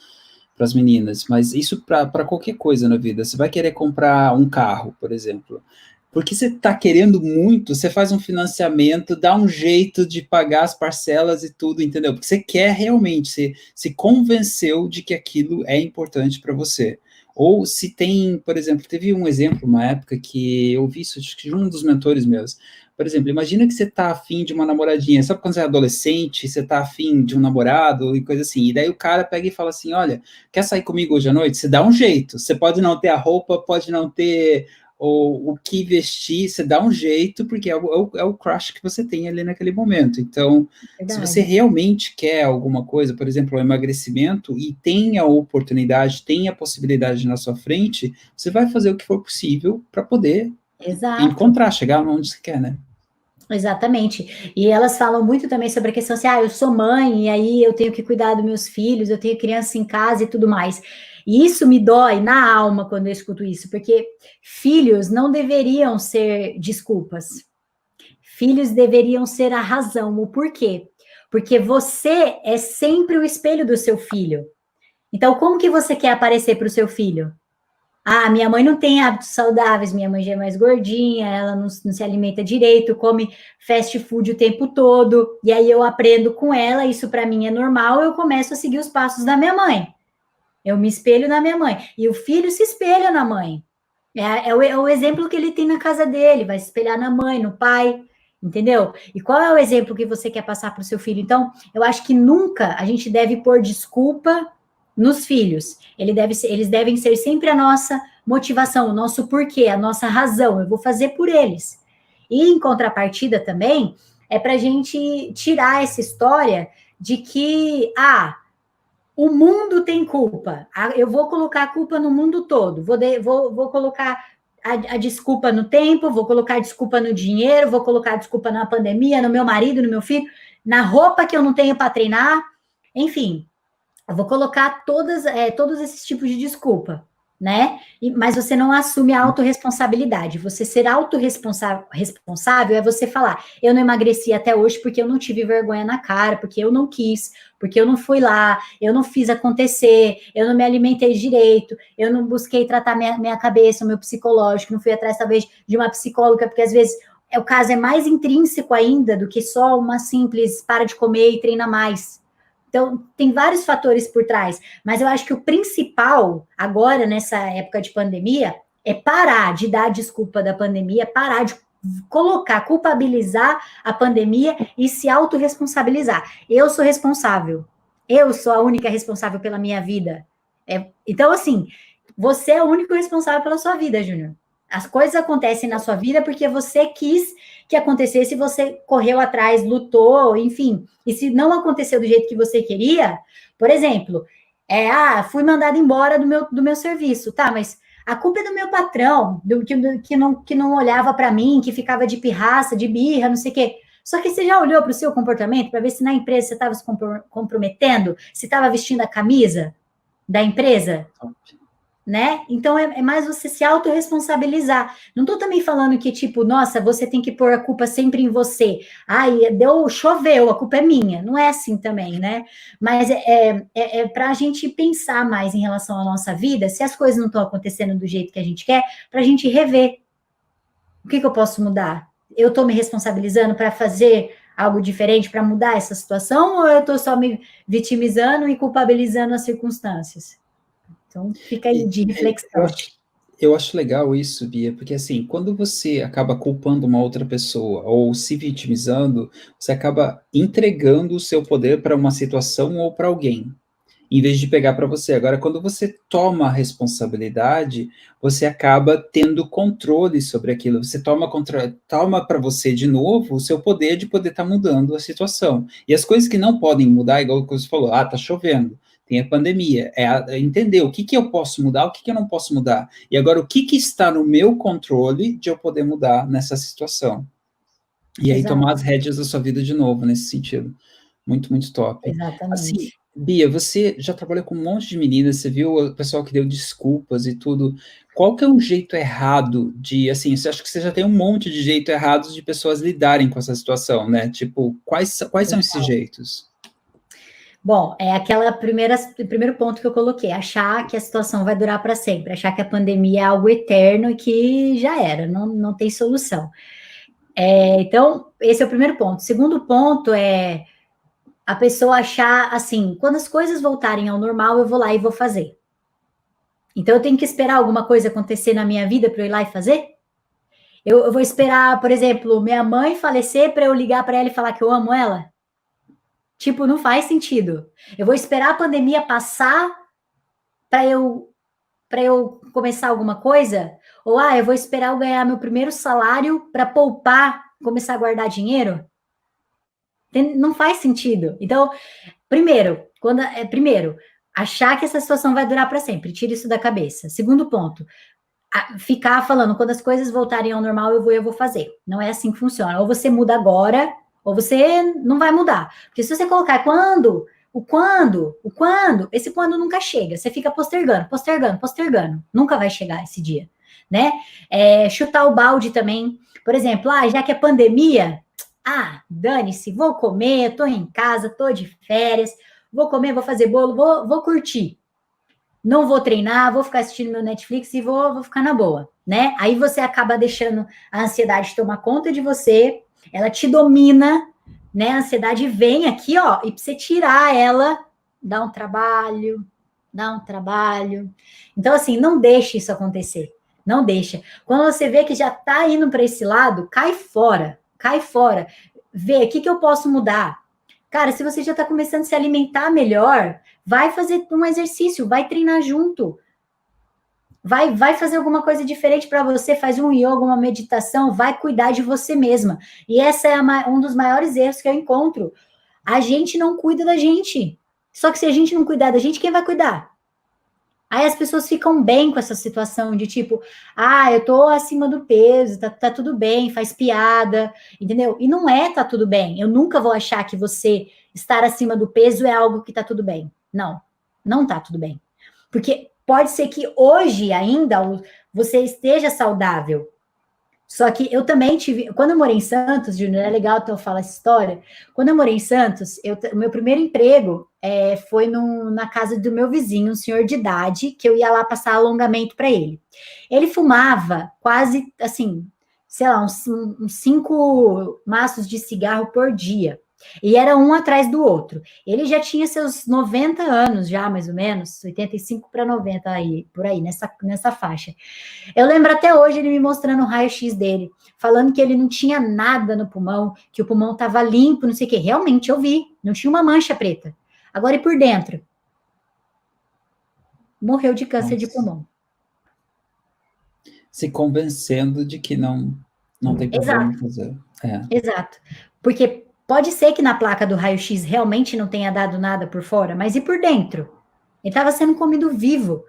para as meninas, mas isso para qualquer coisa na vida, você vai querer comprar um carro, por exemplo, porque você está querendo muito, você faz um financiamento, dá um jeito de pagar as parcelas e tudo, entendeu? Porque você quer realmente, você se convenceu de que aquilo é importante para você. Ou se tem, por exemplo, teve um exemplo, uma época que eu vi isso de um dos mentores meus. Por exemplo, imagina que você está afim de uma namoradinha, sabe quando você é adolescente, você está afim de um namorado e coisa assim, e daí o cara pega e fala assim, olha, quer sair comigo hoje à noite? Você dá um jeito, você pode não ter a roupa, pode não ter o que vestir, você dá um jeito, porque é o crush que você tem ali naquele momento. Então, se você Verdade. realmente quer alguma coisa, por exemplo, um emagrecimento, e tem a oportunidade, tem a possibilidade na sua frente, você vai fazer o que for possível para poder Exato. encontrar, chegar onde você quer, né? Exatamente. E elas falam muito também sobre a questão assim, eu sou mãe, e aí eu tenho que cuidar dos meus filhos, eu tenho criança em casa e tudo mais. E isso me dói na alma quando eu escuto isso, porque filhos não deveriam ser desculpas. Filhos deveriam ser a razão, o porquê. Porque você é sempre o espelho do seu filho. Então, como que você quer aparecer para o seu filho? Minha mãe não tem hábitos saudáveis, minha mãe já é mais gordinha, ela não se alimenta direito, come fast food o tempo todo, e aí eu aprendo com ela, isso para mim é normal, eu começo a seguir os passos da minha mãe. Eu me espelho na minha mãe. E o filho se espelha na mãe. É o exemplo que ele tem na casa dele, vai se espelhar na mãe, no pai, entendeu? E qual é o exemplo que você quer passar para o seu filho? Então, eu acho que nunca a gente deve pôr desculpa nos filhos. Eles devem ser sempre a nossa motivação, o nosso porquê, a nossa razão. Eu vou fazer por eles. E em contrapartida também, é para a gente tirar essa história de que, o mundo tem culpa. Eu vou colocar a culpa no mundo todo. Vou colocar a desculpa no tempo, vou colocar a desculpa no dinheiro, vou colocar a desculpa na pandemia, no meu marido, no meu filho, na roupa que eu não tenho para treinar. Enfim, eu vou colocar todos esses tipos de desculpa, né? Mas você não assume a autorresponsabilidade. Você ser autorresponsável é você falar: eu não emagreci até hoje porque eu não tive vergonha na cara, porque eu não quis, porque eu não fui lá, eu não fiz acontecer, eu não me alimentei direito, eu não busquei tratar minha cabeça, o meu psicológico, não fui atrás, talvez, de uma psicóloga, porque às vezes o caso é mais intrínseco ainda do que só uma simples para de comer e treina mais. Então, tem vários fatores por trás, mas eu acho que o principal, agora, nessa época de pandemia, é parar de dar desculpa da pandemia, parar de colocar, culpabilizar a pandemia e se autorresponsabilizar. Eu sou responsável. Eu sou a única responsável pela minha vida. Então, assim, você é o único responsável pela sua vida, Júnior. As coisas acontecem na sua vida porque você quis que acontecesse, você correu atrás, lutou, enfim. E se não aconteceu do jeito que você queria, por exemplo, fui mandada embora do meu serviço, tá? Mas a culpa é do meu patrão, que não olhava para mim, que ficava de pirraça, de birra, não sei o quê. Só que você já olhou para o seu comportamento para ver se na empresa você estava se comprometendo, se estava vestindo a camisa da empresa? Né? Então é mais você se autorresponsabilizar. Não estou também falando que, tipo, nossa, você tem que pôr a culpa sempre em você. Choveu, a culpa é minha. Não é assim também, né? Mas é para a gente pensar mais em relação à nossa vida, se as coisas não estão acontecendo do jeito que a gente quer, para a gente rever. O que eu posso mudar? Eu estou me responsabilizando para fazer algo diferente, para mudar essa situação, ou eu estou só me vitimizando e culpabilizando as circunstâncias? Então, fica aí de Eu reflexão. acho, Eu acho legal isso, Bia, porque assim, quando você acaba culpando uma outra pessoa ou se vitimizando, você acaba entregando o seu poder para uma situação ou para alguém, em vez de pegar para você. Agora, quando você toma a responsabilidade, você acaba tendo controle sobre aquilo. Você toma para você de novo o seu poder de poder estar mudando a situação. E as coisas que não podem mudar, igual você falou, tá chovendo, tem a pandemia, é entender o que, que eu posso mudar, o que, que eu não posso mudar. E agora, o que, que está no meu controle de eu poder mudar nessa situação. E aí tomar as Exato, rédeas da sua vida de novo, nesse sentido. Muito, muito top. Assim, exatamente. Bia, você já trabalhou com um monte de meninas, você viu o pessoal que deu desculpas e tudo. Qual que é um jeito errado de, assim, você acha que você já tem um monte de jeito errados de pessoas lidarem com essa situação, né? Tipo, quais são esses jeitos? Bom, é primeiro ponto que eu coloquei, achar que a situação vai durar para sempre, achar que a pandemia é algo eterno e que já era, não tem solução. Então, esse é o primeiro ponto. Segundo ponto é a pessoa achar assim, quando as coisas voltarem ao normal, eu vou lá e vou fazer. Então, eu tenho que esperar alguma coisa acontecer na minha vida para eu ir lá e fazer? Eu vou esperar, por exemplo, minha mãe falecer para eu ligar para ela e falar que eu amo ela? Tipo, não faz sentido. Eu vou esperar a pandemia passar para eu começar alguma coisa? Ou eu vou esperar eu ganhar meu primeiro salário para poupar, começar a guardar dinheiro? Não faz sentido. Então, primeiro, achar que essa situação vai durar para sempre, tira isso da cabeça. Segundo ponto, ficar falando quando as coisas voltarem ao normal, eu vou fazer. Não é assim que funciona. Ou você muda agora, ou você não vai mudar. Porque se você colocar esse quando nunca chega. Você fica postergando. Nunca vai chegar esse dia, né? Chutar o balde também. Por exemplo, já que é pandemia, dane-se, vou comer, tô em casa, tô de férias, vou comer, vou fazer bolo, vou curtir. Não vou treinar, vou ficar assistindo meu Netflix e vou ficar na boa, né? Aí você acaba deixando a ansiedade tomar conta de você, ela te domina, né? A ansiedade vem aqui, ó, e pra você tirar ela, dá um trabalho. Então, assim, não deixe isso acontecer. Não deixa. Quando você vê que já tá indo para esse lado, cai fora. Vê, o que eu posso mudar? Cara, se você já está começando a se alimentar melhor, vai fazer um exercício, vai treinar junto. Vai fazer alguma coisa diferente para você, faz um yoga, uma meditação, vai cuidar de você mesma. E essa é um dos maiores erros que eu encontro. A gente não cuida da gente. Só que se a gente não cuidar da gente, quem vai cuidar? Aí as pessoas ficam bem com essa situação de tipo, eu tô acima do peso, tá tudo bem, faz piada, entendeu? E não tá tudo bem. Eu nunca vou achar que você estar acima do peso é algo que tá tudo bem. Não tá tudo bem. Porque pode ser que hoje ainda você esteja saudável. Só que eu também tive. Quando eu morei em Santos, Júnior, é legal eu falar essa história. Quando eu morei em Santos, o meu primeiro emprego foi na casa do meu vizinho, um senhor de idade, que eu ia lá passar alongamento para ele. Ele fumava quase, assim, sei lá, uns 5 maços de cigarro por dia. E era um atrás do outro. Ele já tinha seus 90 anos, já mais ou menos, 85 para 90 aí, por aí, nessa faixa. Eu lembro até hoje ele me mostrando o raio-x dele, falando que ele não tinha nada no pulmão, que o pulmão estava limpo, não sei o quê. Realmente, eu vi, não tinha uma mancha preta. Agora, e por dentro? Morreu de câncer de pulmão. Se convencendo de que não tem problema fazer. Exato. Porque pode ser que na placa do raio-x realmente não tenha dado nada por fora, mas e por dentro? Ele estava sendo comido vivo.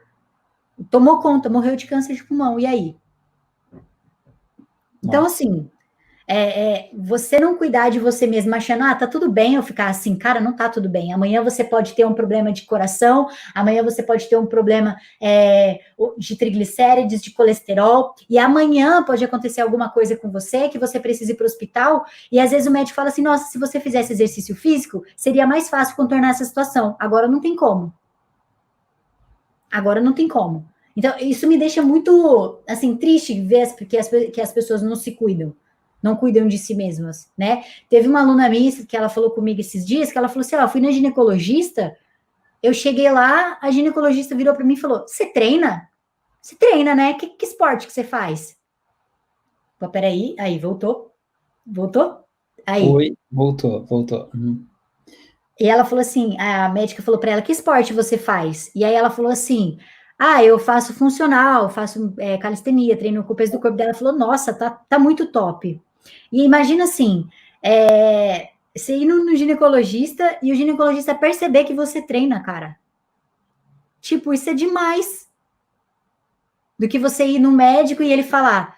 Tomou conta, morreu de câncer de pulmão. E aí? Então, assim, você não cuidar de você mesmo achando, tá tudo bem eu ficar assim, cara, não tá tudo bem. Amanhã você pode ter um problema de coração, amanhã você pode ter um problema de triglicérides, de colesterol, e amanhã pode acontecer alguma coisa com você que você precisa ir para o hospital, e às vezes o médico fala assim, nossa, se você fizesse exercício físico, seria mais fácil contornar essa situação. Agora não tem como. Então, isso me deixa muito, assim, triste ver que as pessoas não se cuidam. Não cuidam de si mesmas, né? Teve uma aluna minha que ela falou comigo esses dias, que ela falou assim, eu fui na ginecologista, eu cheguei lá, a ginecologista virou para mim e falou, você treina? Você treina, né? Que esporte que você faz? Pô, peraí, aí, voltou? Voltou? Aí. Oi, voltou, voltou. E ela falou assim, a médica falou para ela, que esporte você faz? E aí ela falou assim, eu faço funcional, faço calistenia, treino com o peso do corpo dela. Ela falou, nossa, tá muito top. E imagina assim, você ir no ginecologista e o ginecologista perceber que você treina, cara. Tipo, isso é demais. Do que você ir no médico e ele falar,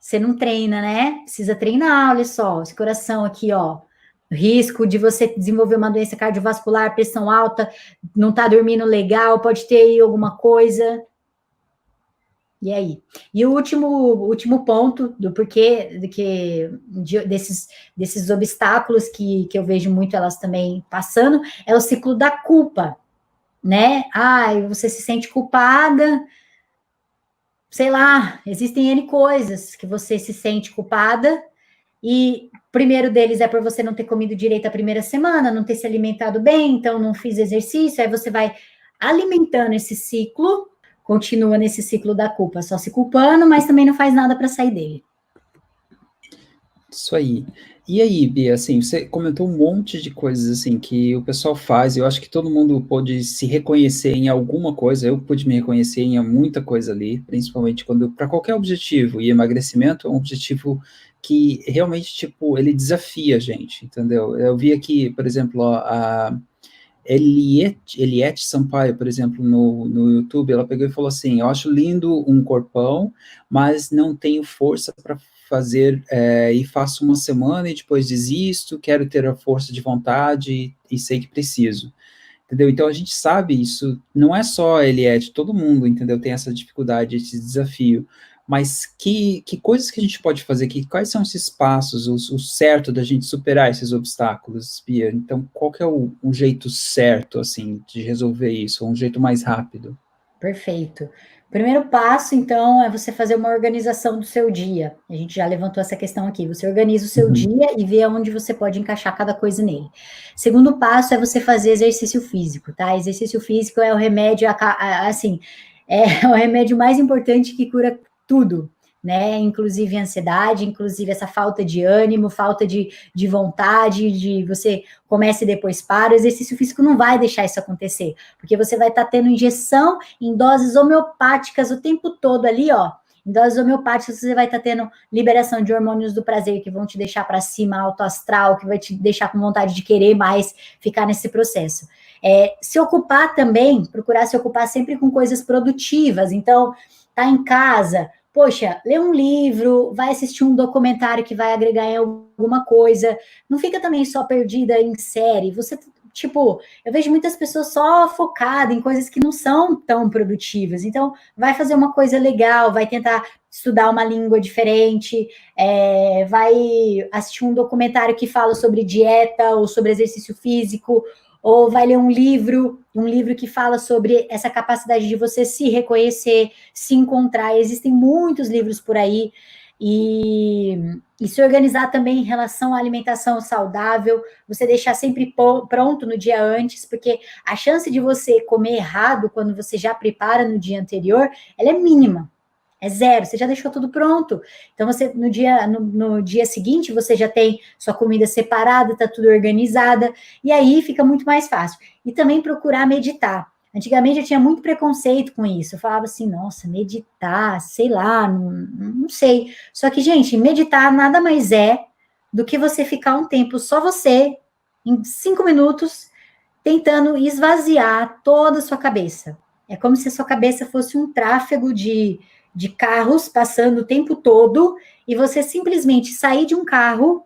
você não treina, né? Precisa treinar, olha só, esse coração aqui, ó. Risco de você desenvolver uma doença cardiovascular, pressão alta, não tá dormindo legal, pode ter aí alguma coisa. E aí? E o último ponto do porquê desses obstáculos que eu vejo muito elas também passando é o ciclo da culpa, né? Você se sente culpada, sei lá, existem N coisas que você se sente culpada, e o primeiro deles é por você não ter comido direito a primeira semana, não ter se alimentado bem, então não fiz exercício, aí você vai alimentando esse ciclo, continua nesse ciclo da culpa, só se culpando, mas também não faz nada para sair dele. Isso aí. E aí, Bia, assim, você comentou um monte de coisas, assim, que o pessoal faz, e eu acho que todo mundo pode se reconhecer em alguma coisa, eu pude me reconhecer em muita coisa ali, principalmente para qualquer objetivo, e emagrecimento é um objetivo que realmente, tipo, ele desafia a gente, entendeu? Eu vi aqui, por exemplo, ó, a Eliette Sampaio, por exemplo, no YouTube, ela pegou e falou assim, eu acho lindo um corpão, mas não tenho força para fazer, e faço uma semana e depois desisto, quero ter a força de vontade e sei que preciso. Entendeu? Então a gente sabe isso, não é só a Eliette, todo mundo, entendeu? Tem essa dificuldade, esse desafio. Mas que coisas que a gente pode fazer? Quais são esses passos, o certo da gente superar esses obstáculos, Bia? Então, qual que é o jeito certo, assim, de resolver isso? Um jeito mais rápido? Perfeito. Primeiro passo, então, é você fazer uma organização do seu dia. A gente já levantou essa questão aqui. Você organiza o seu dia e vê aonde você pode encaixar cada coisa nele. Segundo passo é você fazer exercício físico, tá? Exercício físico é o remédio, assim, é o remédio mais importante que cura tudo, né? Inclusive ansiedade, inclusive essa falta de ânimo, falta de vontade, de você comece e depois para. O exercício físico não vai deixar isso acontecer, porque você vai estar tendo injeção em doses homeopáticas o tempo todo ali, ó. Em doses homeopáticas, você vai estar tendo liberação de hormônios do prazer que vão te deixar para cima, alto astral, que vai te deixar com vontade de querer mais ficar nesse processo. Se ocupar também, procurar se ocupar sempre com coisas produtivas. Então, tá em casa, poxa, lê um livro, vai assistir um documentário que vai agregar em alguma coisa. Não fica também só perdida em série. Você, tipo, eu vejo muitas pessoas só focadas em coisas que não são tão produtivas. Então, vai fazer uma coisa legal, vai tentar estudar uma língua diferente, vai assistir um documentário que fala sobre dieta ou sobre exercício físico, ou vai ler um livro que fala sobre essa capacidade de você se reconhecer, se encontrar. Existem muitos livros por aí, e se organizar também em relação à alimentação saudável, você deixar sempre pronto no dia antes, porque a chance de você comer errado quando você já prepara no dia anterior, ela é mínima. É zero, você já deixou tudo pronto. Então, você no dia seguinte, você já tem sua comida separada, tá tudo organizada, e aí fica muito mais fácil. E também procurar meditar. Antigamente eu tinha muito preconceito com isso. Eu falava assim, nossa, meditar, sei lá, não sei. Só que, gente, meditar nada mais é do que você ficar um tempo só você, em 5 minutos, tentando esvaziar toda a sua cabeça. É como se a sua cabeça fosse um tráfego de carros passando o tempo todo, e você simplesmente sair de um carro,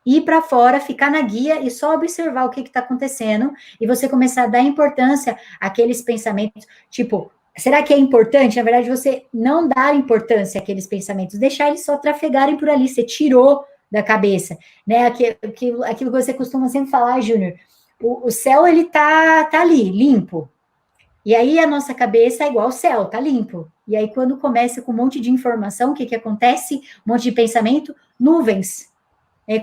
ir para fora, ficar na guia e só observar o que está acontecendo, e você começar a dar importância àqueles pensamentos, tipo, será que é importante? Na verdade, você não dar importância àqueles pensamentos, deixar eles só trafegarem por ali, você tirou da cabeça, né? Aquilo que você costuma sempre falar, Júnior, o céu, ele tá ali, limpo. E aí a nossa cabeça é igual ao céu, tá limpo. E aí quando começa com um monte de informação, o que acontece? Um monte de pensamento, nuvens.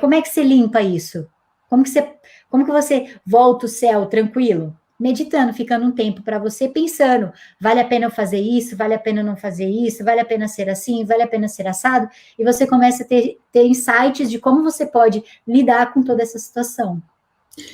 Como é que você limpa isso? Como que você volta o céu tranquilo? meditando, ficando um tempo para você pensando, vale a pena eu fazer isso, vale a pena eu não fazer isso, vale a pena ser assim, vale a pena ser assado, e você começa a ter insights de como você pode lidar com toda essa situação.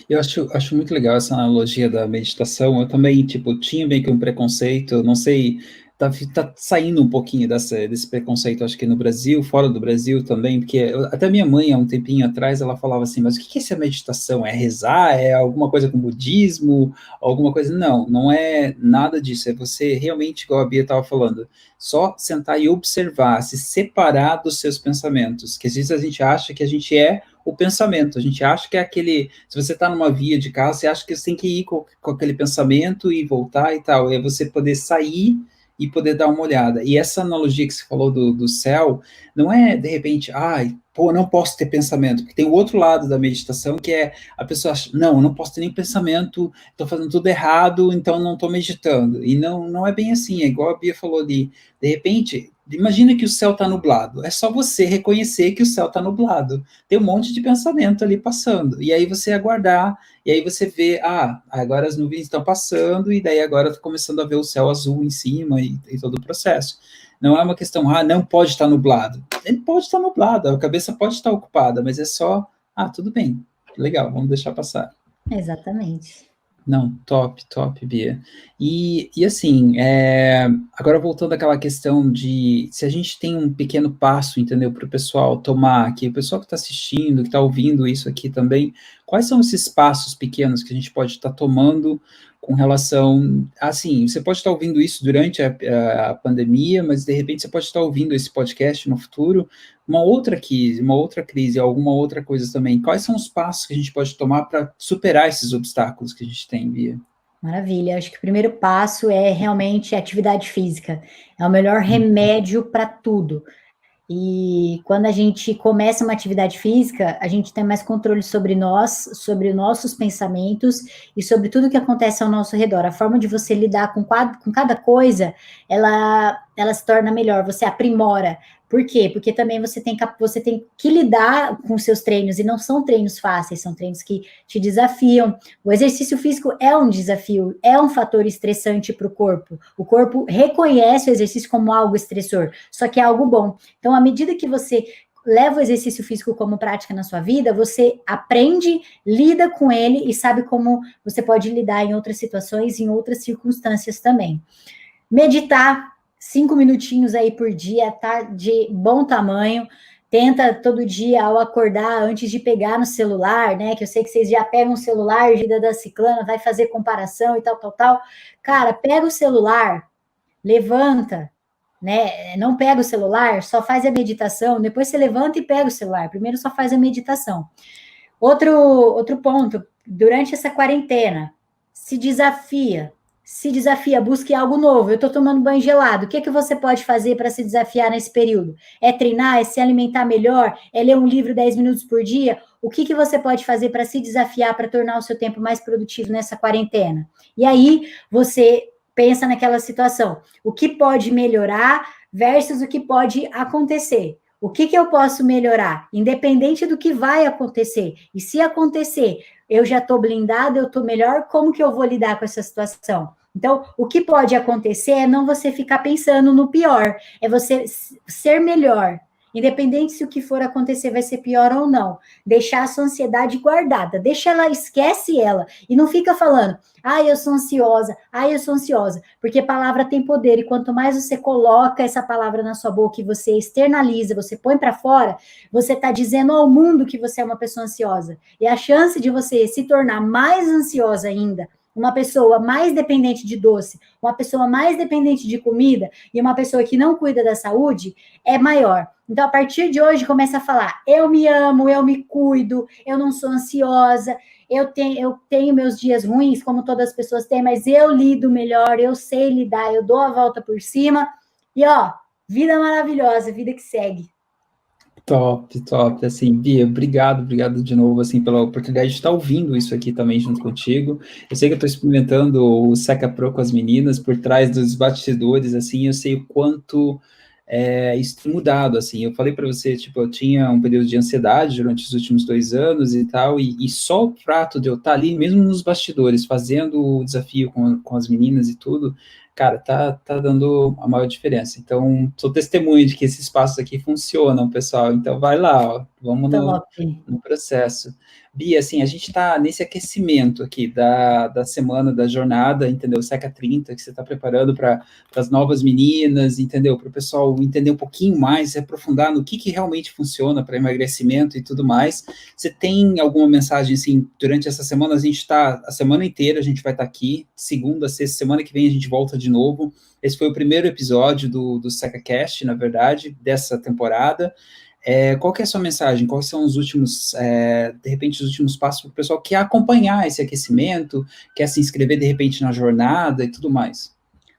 Eu acho muito legal essa analogia da meditação. Eu também, tipo, tinha meio que um preconceito, não sei, tá saindo um pouquinho desse preconceito, acho que no Brasil, fora do Brasil também, porque até minha mãe, há um tempinho atrás, ela falava assim, mas o que é essa meditação? É rezar? É alguma coisa com budismo? Alguma coisa? Não, não é nada disso, é você realmente, igual a Bia estava falando, só sentar e observar, se separar dos seus pensamentos, que às vezes a gente acha que a gente é o pensamento. A gente acha que é aquele. Se você está numa via de carro, você acha que você tem que ir com aquele pensamento e voltar e tal. É você poder sair e poder dar uma olhada. E essa analogia que você falou do céu, não é de repente, ai, pô, não posso ter pensamento, porque tem o outro lado da meditação que é a pessoa acha, não, eu não posso ter nem pensamento, estou fazendo tudo errado, então não estou meditando. E não é bem assim, é igual a Bia falou ali, de repente, imagina que o céu está nublado, é só você reconhecer que o céu está nublado, tem um monte de pensamento ali passando, e aí você aguardar, e aí você vê, agora as nuvens estão passando, e daí agora está começando a ver o céu azul em cima, e todo o processo. Não é uma questão, não pode estar nublado. Ele pode estar nublado, a cabeça pode estar ocupada, mas é só, tudo bem, legal, vamos deixar passar. Exatamente. Não, top, Bia. E assim, agora voltando àquela questão de se a gente tem um pequeno passo, entendeu, para o pessoal tomar aqui, o pessoal que está assistindo, que está ouvindo isso aqui também, quais são esses passos pequenos que a gente pode estar tomando com relação, assim, você pode estar ouvindo isso durante a pandemia, mas de repente você pode estar ouvindo esse podcast no futuro, uma outra crise, alguma outra coisa também. Quais são os passos que a gente pode tomar para superar esses obstáculos que a gente tem, Bia? Maravilha. Acho que o primeiro passo é realmente a atividade física. É o melhor remédio para tudo. E quando a gente começa uma atividade física, a gente tem mais controle sobre nós, sobre os nossos pensamentos e sobre tudo que acontece ao nosso redor. A forma de você lidar com cada coisa, ela se torna melhor, você aprimora. Por quê? Porque também você tem que lidar com seus treinos, e não são treinos fáceis, são treinos que te desafiam. O exercício físico é um desafio, é um fator estressante para o corpo. O corpo reconhece o exercício como algo estressor, só que é algo bom. Então, à medida que você leva o exercício físico como prática na sua vida, você aprende, lida com ele e sabe como você pode lidar em outras situações, em outras circunstâncias também. Meditar 5 minutinhos aí por dia, tá de bom tamanho. Tenta todo dia, ao acordar, antes de pegar no celular, né? Que eu sei que vocês já pegam o celular, vida da ciclana, vai fazer comparação e tal. Cara, pega o celular, levanta, né? Não pega o celular, só faz a meditação, depois você levanta e pega o celular. Primeiro só faz a meditação. Outro ponto, durante essa quarentena, se desafia, busque algo novo. Eu estou tomando banho gelado. O que você pode fazer para se desafiar nesse período? É treinar? É se alimentar melhor? É ler um livro 10 minutos por dia? O que você pode fazer para se desafiar, para tornar o seu tempo mais produtivo nessa quarentena? E aí, você pensa naquela situação. O que pode melhorar versus o que pode acontecer? O que eu posso melhorar? Independente do que vai acontecer. E se acontecer, eu já estou blindada, eu estou melhor, como que eu vou lidar com essa situação? Então, o que pode acontecer é não você ficar pensando no pior, é você ser melhor. Independente se o que for acontecer vai ser pior ou não. Deixar a sua ansiedade guardada. Deixa ela, esquece ela. E não fica falando, eu sou ansiosa, eu sou ansiosa. Porque palavra tem poder. E quanto mais você coloca essa palavra na sua boca e você externaliza, você põe para fora, você está dizendo ao mundo que você é uma pessoa ansiosa. E a chance de você se tornar mais ansiosa ainda, uma pessoa mais dependente de doce, uma pessoa mais dependente de comida e uma pessoa que não cuida da saúde é maior. Então, a partir de hoje, começa a falar, eu me amo, eu me cuido, eu não sou ansiosa, eu tenho meus dias ruins, como todas as pessoas têm, mas eu lido melhor, eu sei lidar, eu dou a volta por cima. E, vida maravilhosa, vida que segue. Top, assim, Bia, obrigado de novo, assim, pela oportunidade de estar ouvindo isso aqui também junto contigo. Eu sei que eu estou experimentando o Seca Pro com as meninas por trás dos bastidores, assim, eu sei o quanto isso tem mudado, assim. Eu falei para você, tipo, eu tinha um período de ansiedade durante os últimos 2 anos e tal, e só o fato de eu estar ali, mesmo nos bastidores, fazendo o desafio com as meninas e tudo, cara, tá dando a maior diferença. Então, sou testemunha de que esses passos aqui funcionam, pessoal. Então, vai lá, ó, vamos Top. no processo. Bia, assim, a gente está nesse aquecimento aqui da semana, da jornada, entendeu? Seca 30, que você está preparando para as novas meninas, entendeu? Para o pessoal entender um pouquinho mais, se aprofundar no que realmente funciona para emagrecimento e tudo mais. Você tem alguma mensagem, assim, durante essa semana? A gente está, a semana inteira a gente vai estar aqui, segunda, sexta, semana que vem a gente volta de novo. Esse foi o primeiro episódio do SecaCast, na verdade, dessa temporada. Qual que é a sua mensagem? Quais são os últimos, de repente, os últimos passos para o pessoal que quer acompanhar esse aquecimento, quer se inscrever, de repente, na jornada e tudo mais?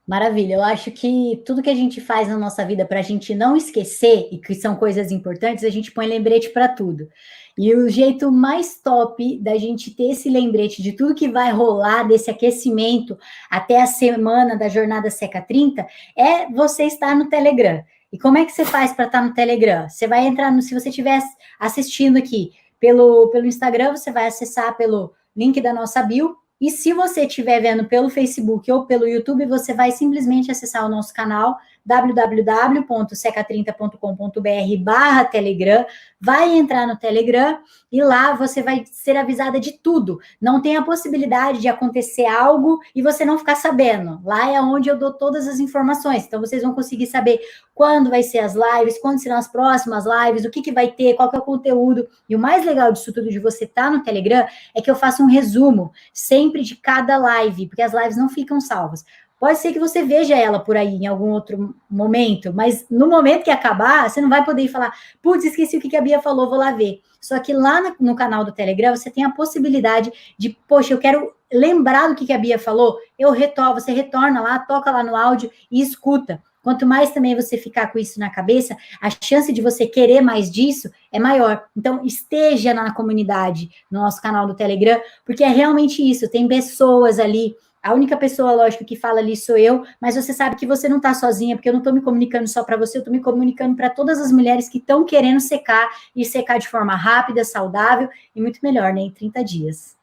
Maravilha, eu acho que tudo que a gente faz na nossa vida para a gente não esquecer, e que são coisas importantes, a gente põe lembrete para tudo. E o jeito mais top da gente ter esse lembrete de tudo que vai rolar desse aquecimento até a semana da Jornada Seca 30 é você estar no Telegram. E como é que você faz para estar no Telegram? Você vai entrar se você estiver assistindo aqui pelo Instagram, você vai acessar pelo link da nossa bio. E se você estiver vendo pelo Facebook ou pelo YouTube, você vai simplesmente acessar o nosso canal www.seca30.com.br/Telegram, vai entrar no Telegram e lá você vai ser avisada de tudo. Não tem a possibilidade de acontecer algo e você não ficar sabendo. Lá é onde eu dou todas as informações. Então, vocês vão conseguir saber quando vai ser as lives, quando serão as próximas lives, o que vai ter, qual que é o conteúdo. E o mais legal disso tudo de você estar no Telegram é que eu faço um resumo sempre de cada live, porque as lives não ficam salvas. Pode ser que você veja ela por aí em algum outro momento, mas no momento que acabar, você não vai poder falar, putz, esqueci o que a Bia falou, vou lá ver. Só que lá no canal do Telegram, você tem a possibilidade de, poxa, eu quero lembrar do que a Bia falou, você retorna lá, toca lá no áudio e escuta. Quanto mais também você ficar com isso na cabeça, a chance de você querer mais disso é maior. Então, esteja na comunidade, no nosso canal do Telegram, porque é realmente isso, tem pessoas ali. A única pessoa, lógico, que fala ali sou eu, mas você sabe que você não está sozinha, porque eu não estou me comunicando só para você, eu estou me comunicando para todas as mulheres que estão querendo secar, e secar de forma rápida, saudável e muito melhor, né? Em 30 dias.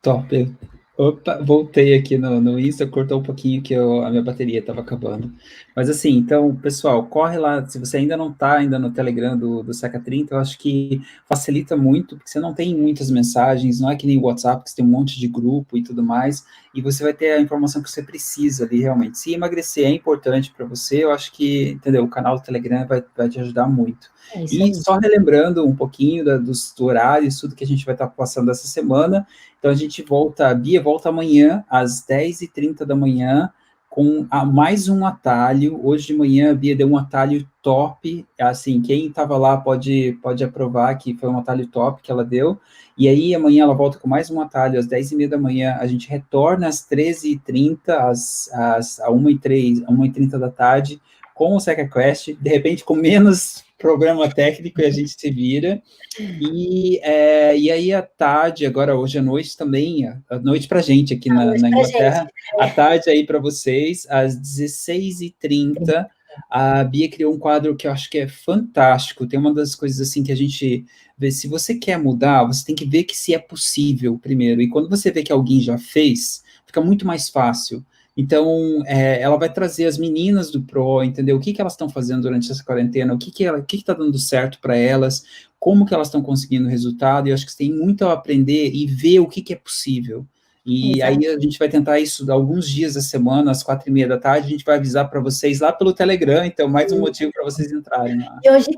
Top. Opa, voltei aqui no Insta, cortou um pouquinho que a minha bateria estava acabando. Mas assim, então, pessoal, corre lá, se você ainda não está ainda no Telegram do Seca 30, eu acho que facilita muito, porque você não tem muitas mensagens, não é que nem o WhatsApp, que você tem um monte de grupo e tudo mais, e você vai ter a informação que você precisa ali, realmente. Se emagrecer é importante para você, eu acho que, entendeu, o canal do Telegram vai te ajudar muito. E só relembrando um pouquinho dos horários, tudo que a gente vai estar passando essa semana, então a gente volta, a Bia volta amanhã, às 10h30 da manhã, com mais um atalho. Hoje de manhã a Bia deu um atalho top, assim, quem estava lá pode aprovar que foi um atalho top que ela deu. E aí amanhã ela volta com mais um atalho, às 10h30 da manhã, a gente retorna às 13h30, às 1h30 da tarde, com o SecaQuest, de repente com menos problema técnico e a gente se vira. E aí à tarde, agora hoje à noite também, à noite para a gente aqui na Inglaterra, à tarde aí para vocês, às 16h30, a Bia criou um quadro que eu acho que é fantástico, tem uma das coisas assim que a gente vê, se você quer mudar, você tem que ver que se é possível primeiro, e quando você vê que alguém já fez, fica muito mais fácil. Então, ela vai trazer as meninas do Pro, entendeu? O que elas estão fazendo durante essa quarentena, o que está dando certo para elas, como que elas estão conseguindo resultado, e eu acho que você tem muito a aprender e ver o que é possível. E Exato. Aí a gente vai tentar isso alguns dias da semana, às 4h30 da tarde, a gente vai avisar para vocês lá pelo Telegram, então mais um motivo para vocês entrarem lá. E hoje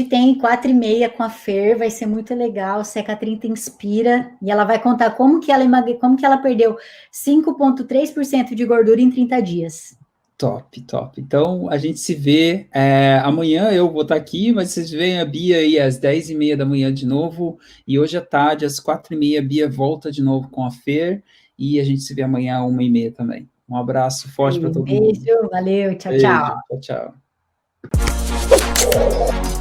tem 4h30 com a Fer, vai ser muito legal, Seca 30 Inspira, e ela vai contar como que ela perdeu 5,3% de gordura em 30 dias. Top, top. Então, a gente se vê amanhã, eu vou estar aqui, mas vocês veem a Bia aí às 10h30 da manhã de novo, e hoje à tarde, às 4h30, a Bia volta de novo com a Fer, e a gente se vê amanhã às 1h30 também. Um abraço forte para todo mundo. Beijo, valeu, tchau, Beijo, tchau. Tchau, tchau.